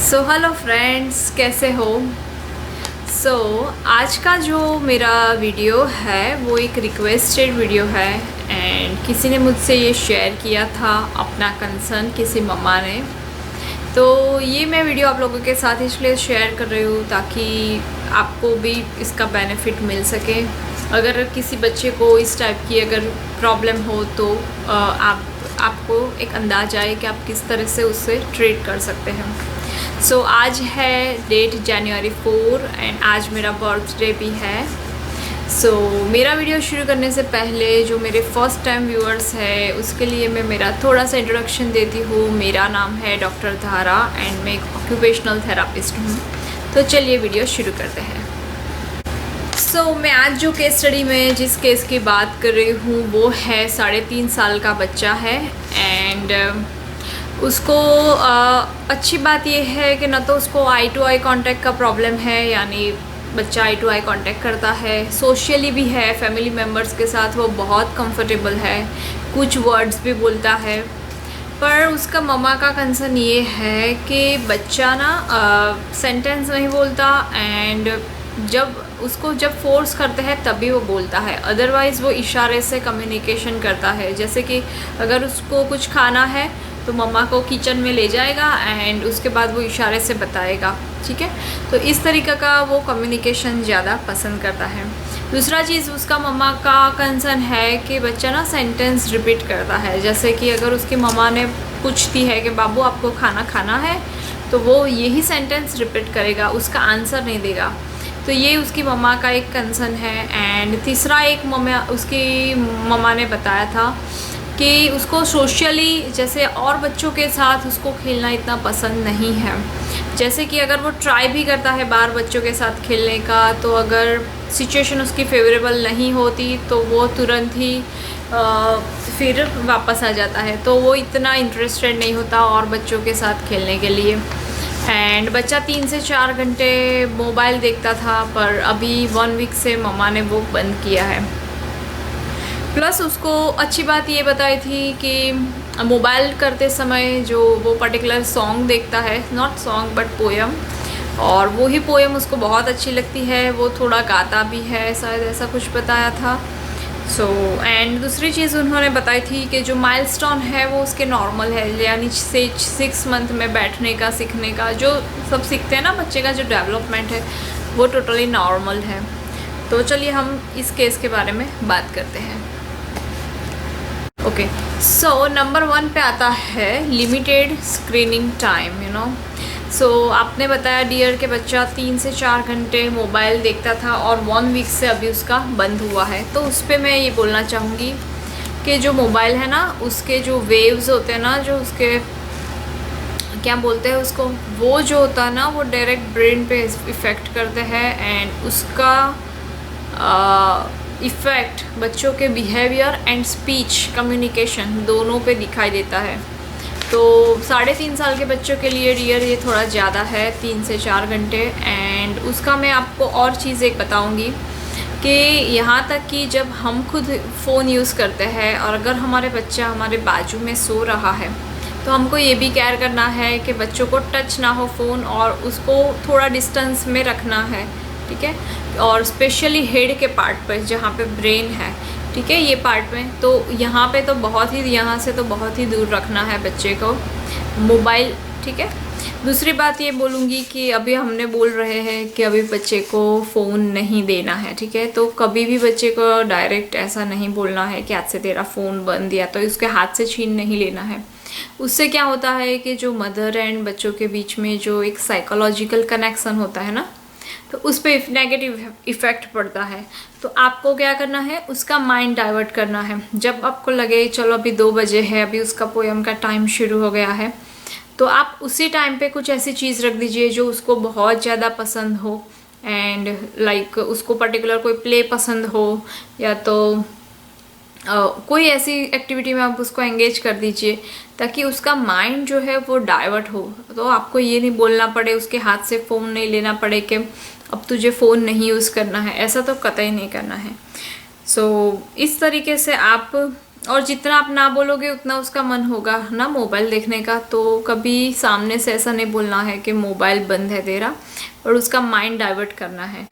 So hello friends, कैसे हो। आज का जो मेरा वीडियो है वो एक रिक्वेस्टेड वीडियो है एंड किसी ने मुझसे ये शेयर किया था, अपना कंसर्न किसी मम्मा ने। तो ये मैं वीडियो आप लोगों के साथ इसलिए शेयर कर रही हूँ ताकि आपको भी इसका बेनिफिट मिल सके। अगर किसी बच्चे को इस टाइप की अगर प्रॉब्लम हो तो आपको एक अंदाज़ आए कि आप किस तरह से उससे ट्रीट कर सकते हैं। आज है डेट जनवरी 4 एंड आज मेरा बर्थडे भी है। मेरा वीडियो शुरू करने से पहले जो मेरे फर्स्ट टाइम व्यूअर्स है उसके लिए मैं मेरा थोड़ा सा इंट्रोडक्शन देती हूँ। मेरा नाम है डॉक्टर धारा एंड मैं एक ऑक्यूपेशनल थेरापिस्ट हूँ। तो चलिए वीडियो शुरू करते हैं। मैं आज जो केस स्टडी में जिस केस की बात कर रही हूँ वो है 3.5 साल का बच्चा है एंड उसको अच्छी बात ये है कि ना तो उसको आई टू आई कांटेक्ट का प्रॉब्लम है, यानी बच्चा आई टू आई कांटेक्ट करता है, सोशली भी है, फैमिली मेम्बर्स के साथ वो बहुत कंफर्टेबल है, कुछ वर्ड्स भी बोलता है। पर उसका मम्मा का कंसर्न ये है कि बच्चा ना सेंटेंस नहीं बोलता एंड जब फोर्स करते हैं तभी वो बोलता है, अदरवाइज़ वो इशारे से कम्युनिकेशन करता है। जैसे कि अगर उसको कुछ खाना है तो मम्मा को किचन में ले जाएगा एंड उसके बाद वो इशारे से बताएगा, ठीक है। तो इस तरीके का वो कम्युनिकेशन ज़्यादा पसंद करता है। दूसरा चीज़ उसका मम्मा का कंसर्न है कि बच्चा ना सेंटेंस रिपीट करता है। जैसे कि अगर उसकी मम्मा ने पूछती है कि बाबू आपको खाना खाना है, तो वो यही सेंटेंस रिपीट करेगा, उसका आंसर नहीं देगा। तो ये उसकी मम्मा का एक कंसर्न है। एंड तीसरा एक उसकी मम्मा ने बताया था कि उसको सोशली जैसे और बच्चों के साथ उसको खेलना इतना पसंद नहीं है। जैसे कि अगर वो ट्राई भी करता है बाहर बच्चों के साथ खेलने का, तो अगर सिचुएशन उसकी फेवरेबल नहीं होती तो वो तुरंत ही फिर वापस आ जाता है। तो वो इतना इंटरेस्टेड नहीं होता और बच्चों के साथ खेलने के लिए। एंड बच्चा 3 से 4 घंटे मोबाइल देखता था, पर अभी 1 वीक से मम्मा ने वो बंद किया है। प्लस उसको अच्छी बात ये बताई थी कि मोबाइल करते समय जो वो पर्टिकुलर सॉन्ग देखता है, नॉट सॉन्ग बट पोएम, और वो ही पोएम उसको बहुत अच्छी लगती है। वो थोड़ा गाता भी है, शायद ऐसा कुछ बताया था। एंड दूसरी चीज़ उन्होंने बताई थी कि जो माइलस्टोन है वो उसके नॉर्मल है, यानी 6 मंथ में बैठने का, सीखने का, जो सब सीखते हैं ना बच्चे का जो डेवलपमेंट है वो टोटली नॉर्मल है। तो चलिए हम इस केस के बारे में बात करते हैं। ओके, नंबर 1 पे आता है लिमिटेड स्क्रीनिंग टाइम, आपने बताया डियर के बच्चा 3 से 4 घंटे मोबाइल देखता था और 1 वीक से अभी उसका बंद हुआ है। तो उस पर मैं ये बोलना चाहूँगी कि जो मोबाइल है ना, उसके जो वेव्स होते हैं ना, जो उसके क्या बोलते हैं उसको, वो जो होता है ना वो डायरेक्ट ब्रेन पे इफ़ेक्ट करते हैं एंड उसका इफ़ेक्ट बच्चों के बिहेवियर एंड स्पीच कम्युनिकेशन दोनों पे दिखाई देता है। तो 3.5 साल के बच्चों के लिए डियर ये थोड़ा ज़्यादा है, 3 से 4 घंटे। एंड उसका मैं आपको और चीज़ एक बताऊंगी कि यहाँ तक कि जब हम खुद फ़ोन यूज़ करते हैं और अगर हमारे बच्चा हमारे बाजू में सो रहा है तो हमको ये भी केयर करना है कि बच्चों को टच ना हो फ़ोन और उसको थोड़ा डिस्टेंस में रखना है, ठीक है। और स्पेशली हेड के पार्ट पर जहाँ पे ब्रेन है, ठीक है, ये पार्ट में, तो यहाँ पे तो यहाँ से तो बहुत ही दूर रखना है बच्चे को मोबाइल, ठीक है। दूसरी बात ये बोलूँगी कि अभी हमने बोल रहे हैं कि अभी बच्चे को फ़ोन नहीं देना है, ठीक है। तो कभी भी बच्चे को डायरेक्ट ऐसा नहीं बोलना है कि आज से तेरा फ़ोन बंद, या तो उसके हाथ से छीन नहीं लेना है। उससे क्या होता है कि जो मदर एंड बच्चों के बीच में जो एक साइकोलॉजिकल कनेक्शन होता है ना, तो उस पर नेगेटिव इफ़ेक्ट पड़ता है। तो आपको क्या करना है, उसका माइंड डाइवर्ट करना है। जब आपको लगे चलो अभी 2 बजे है, अभी उसका पोएम का टाइम शुरू हो गया है, तो आप उसी टाइम पे कुछ ऐसी चीज़ रख दीजिए जो उसको बहुत ज़्यादा पसंद हो एंड लाइक उसको पर्टिकुलर कोई प्ले पसंद हो, या तो कोई ऐसी एक्टिविटी में आप उसको एंगेज कर दीजिए ताकि उसका माइंड जो है वो डाइवर्ट हो। तो आपको ये नहीं बोलना पड़े, उसके हाथ से फ़ोन नहीं लेना पड़े कि अब तुझे फ़ोन नहीं यूज़ करना है, ऐसा तो कतई नहीं करना है। इस तरीके से आप और जितना आप ना बोलोगे उतना उसका मन होगा ना मोबाइल देखने का। तो कभी सामने से ऐसा नहीं बोलना है कि मोबाइल बंद है तेरा, और उसका माइंड डाइवर्ट करना है।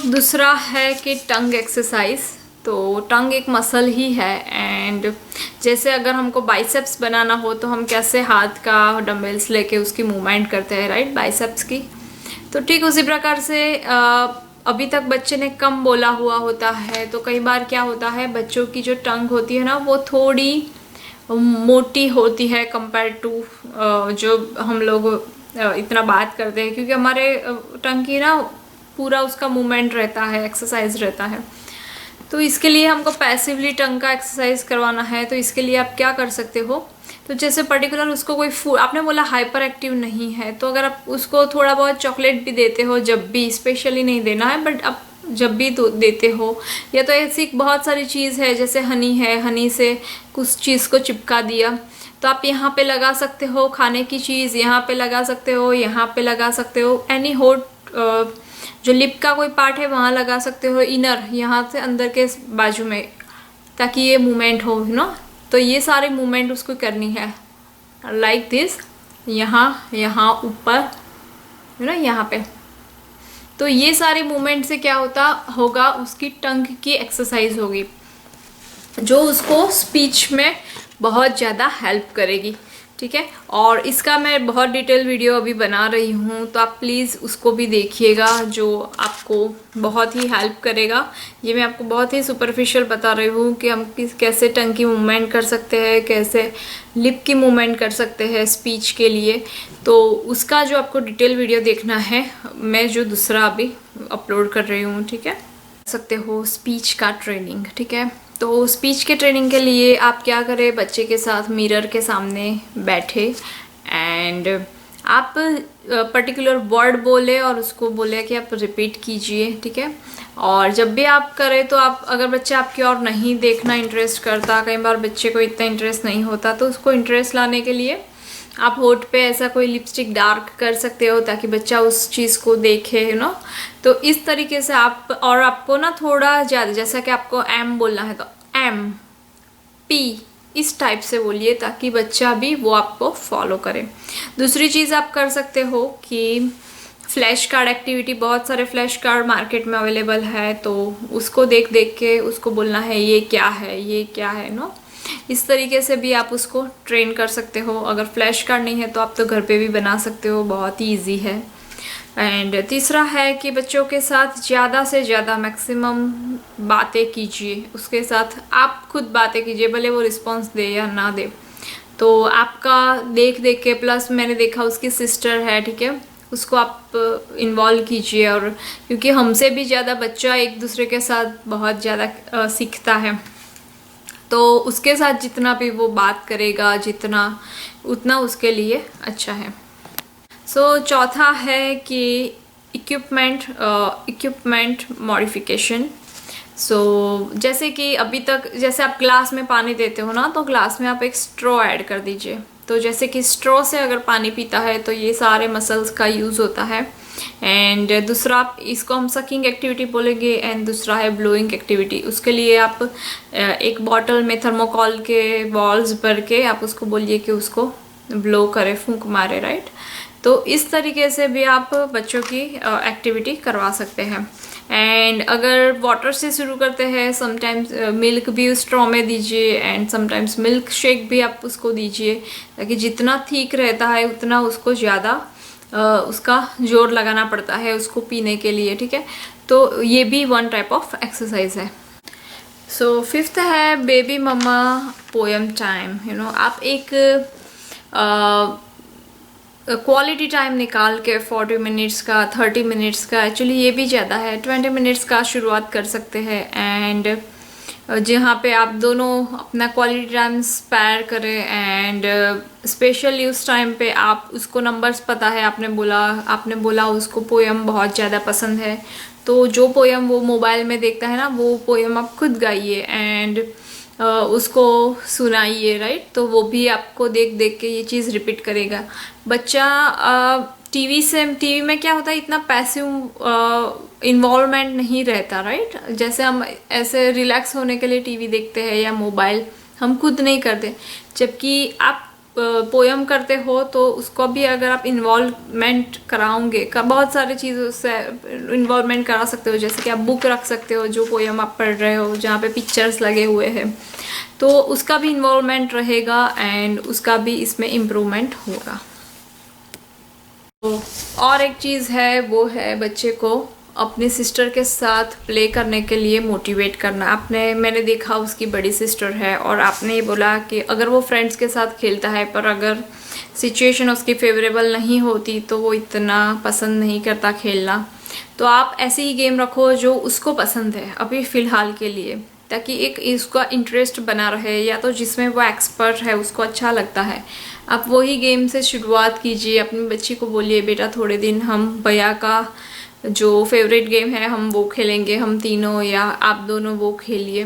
दूसरा है कि टंग एक्सरसाइज। तो टंग एक मसल ही है, एंड जैसे अगर हमको बाइसेप्स बनाना हो तो हम कैसे हाथ का डंबल्स लेके उसकी मूवमेंट करते हैं, राइट, बाइसेप्स की। तो ठीक उसी प्रकार से अभी तक बच्चे ने कम बोला हुआ होता है, तो कई बार क्या होता है, बच्चों की जो टंग होती है ना वो थोड़ी मोटी होती है कंपेयर टू जो हम लोग इतना बात करते हैं, क्योंकि हमारे टंग की ना पूरा उसका मूवमेंट रहता है, एक्सरसाइज रहता है। तो इसके लिए हमको पैसिवली टंग का एक्सरसाइज करवाना है। तो इसके लिए आप क्या कर सकते हो, तो जैसे पर्टिकुलर उसको कोई फूड, आपने बोला हाइपर एक्टिव नहीं है, तो अगर आप उसको थोड़ा बहुत चॉकलेट भी देते हो, जब भी, स्पेशली नहीं देना है बट आप जब भी तो देते हो, या तो ऐसी बहुत सारी चीज़ है जैसे हनी है, हनी से कुछ चीज़ को चिपका दिया, तो आप यहाँ पे लगा सकते हो, खाने की चीज़ यहाँ पे लगा सकते हो, यहाँ पे लगा सकते हो, एनी होट जो लिप का कोई पार्ट है वहाँ लगा सकते हो, इनर यहाँ से अंदर के बाजू में, ताकि ये मूवमेंट हो, तो ये सारे मूवमेंट उसको करनी है लाइक दिस, यहाँ यहाँ ऊपर, यहाँ पे। तो ये सारे मूवमेंट से क्या होगा, उसकी टंग की एक्सरसाइज होगी, जो उसको स्पीच में बहुत ज़्यादा हेल्प करेगी, ठीक है। और इसका मैं बहुत डिटेल वीडियो अभी बना रही हूँ, तो आप प्लीज़ उसको भी देखिएगा, जो आपको बहुत ही हेल्प करेगा। ये मैं आपको बहुत ही सुपरफिशियल बता रही हूँ कि हम कैसे टंग की मूवमेंट कर सकते हैं, कैसे लिप की मूवमेंट कर सकते हैं स्पीच के लिए। तो उसका जो आपको डिटेल वीडियो देखना है, मैं जो दूसरा अभी अपलोड कर रही हूँ, ठीक है। सकते हो स्पीच का ट्रेनिंग, ठीक है। तो स्पीच के ट्रेनिंग के लिए आप क्या करें, बच्चे के साथ मिरर के सामने बैठे एंड आप पर्टिकुलर वर्ड बोले और उसको बोले कि आप रिपीट कीजिए, ठीक है। और जब भी आप करें तो आप, अगर बच्चा आपकी और नहीं देखना इंटरेस्ट करता, कई बार बच्चे को इतना इंटरेस्ट नहीं होता, तो उसको इंटरेस्ट लाने के लिए आप होठ पे ऐसा कोई लिपस्टिक डार्क कर सकते हो, ताकि बच्चा उस चीज़ को देखे, तो इस तरीके से आप, और आपको ना थोड़ा ज़्यादा, जैसा कि आपको एम बोलना है तो एम पी इस टाइप से बोलिए, ताकि बच्चा भी वो आपको फॉलो करे। दूसरी चीज़ आप कर सकते हो कि फ्लैश कार्ड एक्टिविटी, बहुत सारे फ्लैश कार्ड मार्केट में अवेलेबल है, तो उसको देख देख के उसको बोलना है ये क्या है, ये क्या है, इस तरीके से भी आप उसको ट्रेन कर सकते हो। अगर फ्लैश कार्ड नहीं है तो आप तो घर पे भी बना सकते हो, बहुत ही ईजी है। एंड तीसरा है कि बच्चों के साथ ज़्यादा से ज़्यादा मैक्सिमम बातें कीजिए, उसके साथ आप खुद बातें कीजिए, भले वो रिस्पॉन्स दे या ना दे। तो आपका देख देख के, प्लस मैंने देखा उसकी सिस्टर है, ठीक है, उसको आप इन्वॉल्व कीजिए, और क्योंकि हमसे भी ज़्यादा बच्चा एक दूसरे के साथ बहुत ज़्यादा सीखता है, तो उसके साथ जितना भी वो बात करेगा, उतना उसके लिए अच्छा है। चौथा है कि इक्विपमेंट मॉडिफिकेशन। जैसे कि अभी तक जैसे आप ग्लास में पानी देते हो ना, तो ग्लास में आप एक स्ट्रॉ ऐड कर दीजिए। तो जैसे कि स्ट्रॉ से अगर पानी पीता है तो ये सारे मसल्स का यूज़ होता है। एंड दूसरा, आप इसको हम सकिंग एक्टिविटी बोलेंगे, एंड दूसरा है ब्लोइंग एक्टिविटी। उसके लिए आप एक बॉटल में थर्मोकॉल के बॉल्स भर के आप उसको बोलिए कि उसको ब्लो करे, फूंक मारे, राइट। तो इस तरीके से भी आप बच्चों की एक्टिविटी करवा सकते हैं। एंड अगर वाटर से शुरू करते हैं, समटाइम्स मिल्क भी उस स्ट्रॉ में दीजिए, एंड समटाइम्स मिल्क शेक भी आप उसको दीजिए, ताकि जितना थिक रहता है उतना उसको ज़्यादा उसका जोर लगाना पड़ता है उसको पीने के लिए, ठीक है। तो ये भी वन टाइप ऑफ एक्सरसाइज है। फिफ्थ है बेबी मम्मा पोएम टाइम। आप एक क्वालिटी टाइम निकाल के 40 मिनट्स का, 30 मिनट्स का, एक्चुअली ये भी ज़्यादा है, 20 मिनट्स का शुरुआत कर सकते हैं। एंड जहाँ पे आप दोनों अपना क्वालिटी टाइम स्पेयर करें, एंड स्पेशली उस टाइम पे आप उसको नंबर्स पता है, आपने बोला उसको पोएम बहुत ज़्यादा पसंद है, तो जो पोएम वो मोबाइल में देखता है ना, वो पोएम आप खुद गाइए एंड उसको सुनाइए, राइट। तो वो भी आपको देख देख के ये चीज़ रिपीट करेगा। बच्चा टीवी में क्या होता है, इतना पैसिव इन्वॉल्वमेंट नहीं रहता, राइट। जैसे हम ऐसे रिलैक्स होने के लिए टीवी देखते हैं या मोबाइल, हम खुद नहीं करते। जबकि आप पोयम करते हो तो उसको भी अगर आप इन्वॉल्वमेंट कराओगे बहुत सारे चीज़ों से इन्वॉल्वमेंट करा सकते हो। जैसे कि आप बुक रख सकते हो जो पोयम आप पढ़ रहे हो, जहाँ पे पिक्चर्स लगे हुए हैं, तो उसका भी इन्वॉल्वमेंट रहेगा एंड उसका भी इसमें इम्प्रूवमेंट होगा। तो और एक चीज़ है, वो है बच्चे को अपनी सिस्टर के साथ प्ले करने के लिए मोटिवेट करना। मैंने देखा उसकी बड़ी सिस्टर है और आपने ये बोला कि अगर वो फ्रेंड्स के साथ खेलता है पर अगर सिचुएशन उसकी फेवरेबल नहीं होती तो वो इतना पसंद नहीं करता खेलना। तो आप ऐसे ही गेम रखो जो उसको पसंद है अभी फ़िलहाल के लिए, ताकि एक इसका इंटरेस्ट बना रहे, या तो जिसमें वो एक्सपर्ट है उसको अच्छा लगता है। आप वही गेम से शुरुआत कीजिए। अपनी बच्ची को बोलिए बेटा थोड़े दिन हम भैया का जो फेवरेट गेम है हम वो खेलेंगे, हम तीनों या आप दोनों वो खेलिए।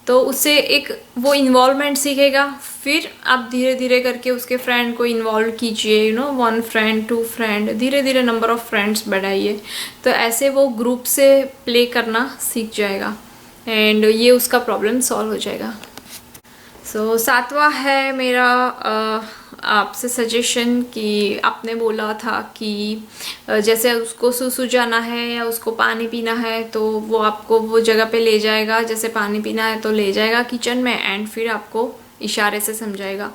तो उससे एक वो इन्वॉल्वमेंट सीखेगा। फिर आप धीरे धीरे करके उसके फ्रेंड को इन्वॉल्व कीजिए, 1 फ्रेंड 2 फ्रेंड, धीरे धीरे नंबर ऑफ़ फ्रेंड्स बढ़ाइए। तो ऐसे वो ग्रुप से प्ले करना सीख जाएगा एंड ये उसका प्रॉब्लम सॉल्व हो जाएगा। सो 7वां है मेरा आपसे सजेशन कि आपने बोला था कि जैसे उसको सुसु जाना है या उसको पानी पीना है तो वो आपको वो जगह पे ले जाएगा। जैसे पानी पीना है तो ले जाएगा किचन में एंड फिर आपको इशारे से समझाएगा।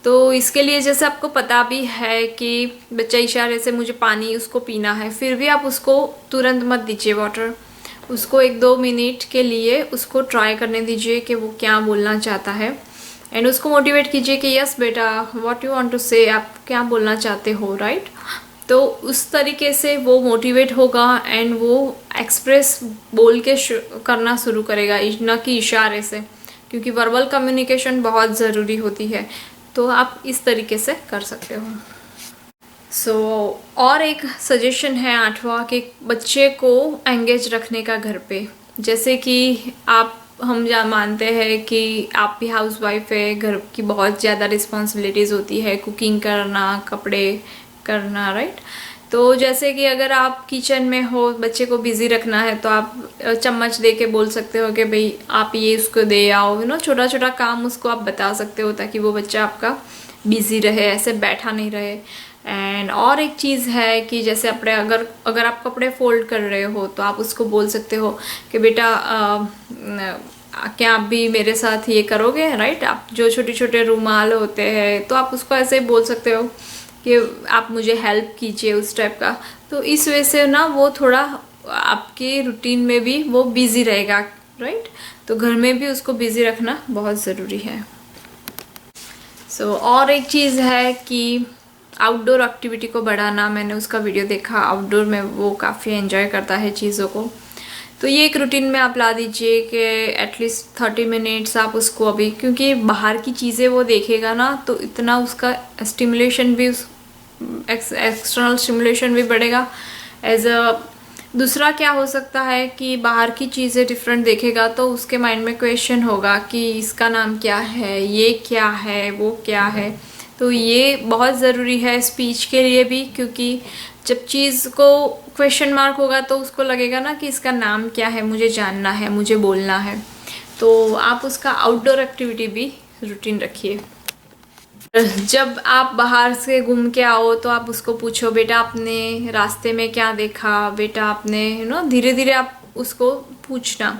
तो इसके लिए जैसे आपको पता भी है कि बच्चा इशारे से मुझे पानी उसको पीना है, फिर भी आप उसको तुरंत मत दीजिए वाटर। उसको 1-2 मिनट के लिए उसको ट्राई करने दीजिए कि वो क्या बोलना चाहता है एंड उसको मोटिवेट कीजिए कि यस बेटा व्हाट यू वांट टू से, आप क्या बोलना चाहते हो, राइट। तो उस तरीके से वो मोटिवेट होगा एंड वो एक्सप्रेस बोल के करना शुरू करेगा, न कि इशारे से, क्योंकि वर्बल कम्युनिकेशन बहुत ज़रूरी होती है। तो आप इस तरीके से कर सकते हो। और एक सजेशन है 8वां कि बच्चे को एंगेज रखने का घर पे। जैसे कि हम मानते हैं कि आप भी हाउसवाइफ है, घर की बहुत ज़्यादा रिस्पॉन्सिबिलिटीज़ होती है, कुकिंग करना, कपड़े करना, राइट। तो जैसे कि अगर आप किचन में हो, बच्चे को बिज़ी रखना है तो आप चम्मच दे के बोल सकते हो कि भाई आप ये उसको दे आओ, छोटा छोटा काम उसको आप बता सकते हो ताकि वो बच्चा आपका बिज़ी रहे, ऐसे बैठा नहीं रहे। एंड और एक चीज़ है कि जैसे अपने अगर आप कपड़े फोल्ड कर रहे हो तो आप उसको बोल सकते हो कि बेटा क्या आप भी मेरे साथ ये करोगे, राइट। आप जो छोटे छोटे रुमाल होते हैं तो आप उसको ऐसे बोल सकते हो कि आप मुझे हेल्प कीजिए, उस टाइप का। तो इस वजह से ना वो थोड़ा आपके रूटीन में भी वो बिज़ी रहेगा, राइट। तो घर में भी उसको बिज़ी रखना बहुत ज़रूरी है। और एक चीज़ है कि आउटडोर एक्टिविटी को बढ़ाना। मैंने उसका वीडियो देखा, आउटडोर में वो काफ़ी एंजॉय करता है चीज़ों को। तो ये एक रूटीन में आप ला दीजिए कि एटलीस्ट 30 मिनट्स आप उसको अभी, क्योंकि बाहर की चीज़ें वो देखेगा ना तो इतना उसका स्टिमुलेशन भी, एक्सटर्नल स्टिमुलेशन भी बढ़ेगा। दूसरा क्या हो सकता है कि बाहर की चीज़ें डिफरेंट देखेगा तो उसके माइंड में क्वेश्चन होगा कि इसका नाम क्या है, ये क्या है, वो क्या है। तो ये बहुत ज़रूरी है स्पीच के लिए भी, क्योंकि जब चीज़ को क्वेश्चन मार्क होगा तो उसको लगेगा ना कि इसका नाम क्या है, मुझे जानना है, मुझे बोलना है। तो आप उसका आउटडोर एक्टिविटी भी रूटीन रखिए। जब आप बाहर से घूम के आओ तो आप उसको पूछो बेटा आपने रास्ते में क्या देखा, बेटा आपने धीरे धीरे आप उसको पूछना।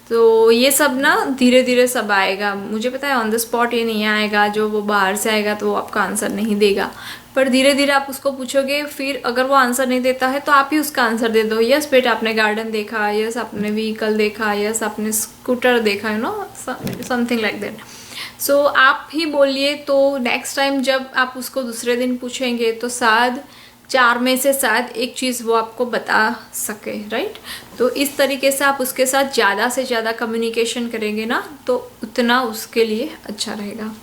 तो ये सब ना धीरे धीरे सब आएगा। मुझे पता है ऑन द स्पॉट ये नहीं आएगा, जो वो बाहर से आएगा तो वो आपका आंसर नहीं देगा, पर धीरे धीरे आप उसको पूछोगे। फिर अगर वो आंसर नहीं देता है तो आप ही उसका आंसर दे दो। यस बेटा आपने गार्डन देखा, यस आपने व्हीकल देखा, यस आपने स्कूटर देखा, समथिंग लाइक दैट। आप ही बोलिए। तो नेक्स्ट टाइम जब आप उसको दूसरे दिन पूछेंगे तो शायद 4 में से शायद एक चीज़ वो आपको बता सके, राइट। तो इस तरीके से आप उसके साथ ज़्यादा से ज़्यादा कम्युनिकेशन करेंगे ना तो उतना उसके लिए अच्छा रहेगा।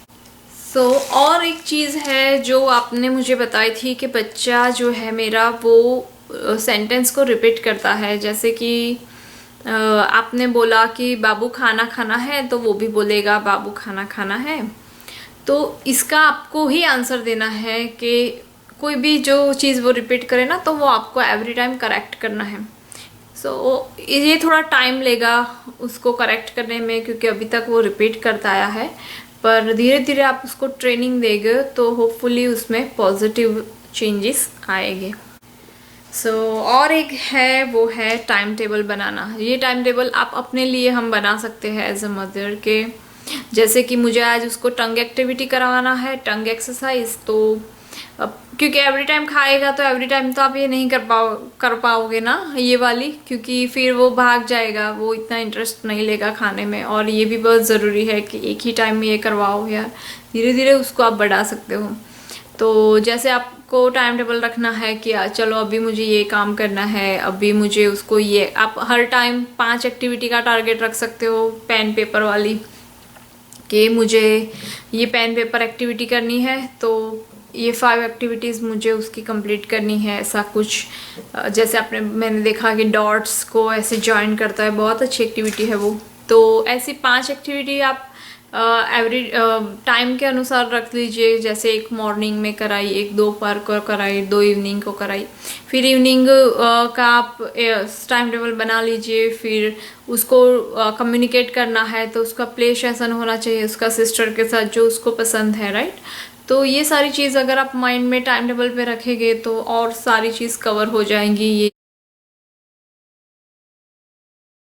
और एक चीज़ है जो आपने मुझे बताई थी कि बच्चा जो है मेरा वो सेंटेंस को रिपीट करता है। जैसे कि आपने बोला कि बाबू खाना खाना है तो वो भी बोलेगा बाबू खाना खाना है। तो इसका आपको ही आंसर देना है कि कोई भी जो चीज़ वो रिपीट करे ना, तो वो आपको एवरी टाइम करेक्ट करना है। सो ये थोड़ा टाइम लेगा उसको करेक्ट करने में, क्योंकि अभी तक वो रिपीट करता आया है, पर धीरे धीरे आप उसको ट्रेनिंग देंगे तो होपफुली उसमें पॉजिटिव चेंजेस आएंगे। और एक है, वो है टाइम टेबल बनाना। ये टाइम टेबल आप अपने लिए हम बना सकते हैं एज अ मदर के। जैसे कि मुझे आज उसको टंग एक्टिविटी करवाना है, टंग एक्सरसाइज, तो अब क्योंकि एवरी टाइम खाएगा तो एवरी टाइम तो आप ये नहीं कर पाओगे ना ये वाली, क्योंकि फिर वो भाग जाएगा, वो इतना इंटरेस्ट नहीं लेगा खाने में। और ये भी बहुत ज़रूरी है कि एक ही टाइम में ये करवाओ यार, धीरे धीरे उसको आप बढ़ा सकते हो। तो जैसे आपको टाइम टेबल रखना है कि चलो अभी मुझे ये काम करना है, अभी मुझे उसको ये, आप हर टाइम 5 एक्टिविटी का टारगेट रख सकते हो पेन पेपर वाली, कि मुझे ये पेन पेपर एक्टिविटी करनी है, तो ये 5 एक्टिविटीज़ मुझे उसकी कंप्लीट करनी है, ऐसा कुछ। जैसे मैंने देखा कि डॉट्स को ऐसे जॉइन करता है, बहुत अच्छी एक्टिविटी है वो। तो ऐसी 5 एक्टिविटी आप एवरी टाइम के अनुसार रख लीजिए। जैसे एक मॉर्निंग में कराई, एक दोपहर को कराई, 2 इवनिंग को कराई, फिर इवनिंग का आप टाइम टेबल बना लीजिए। फिर उसको कम्युनिकेट करना है तो उसका प्ले सेशन होना चाहिए उसका सिस्टर के साथ, जो उसको पसंद है, राइट। तो ये सारी चीज़ अगर आप माइंड में टाइम टेबल पे रखेंगे तो और सारी चीज़ कवर हो जाएंगी। ये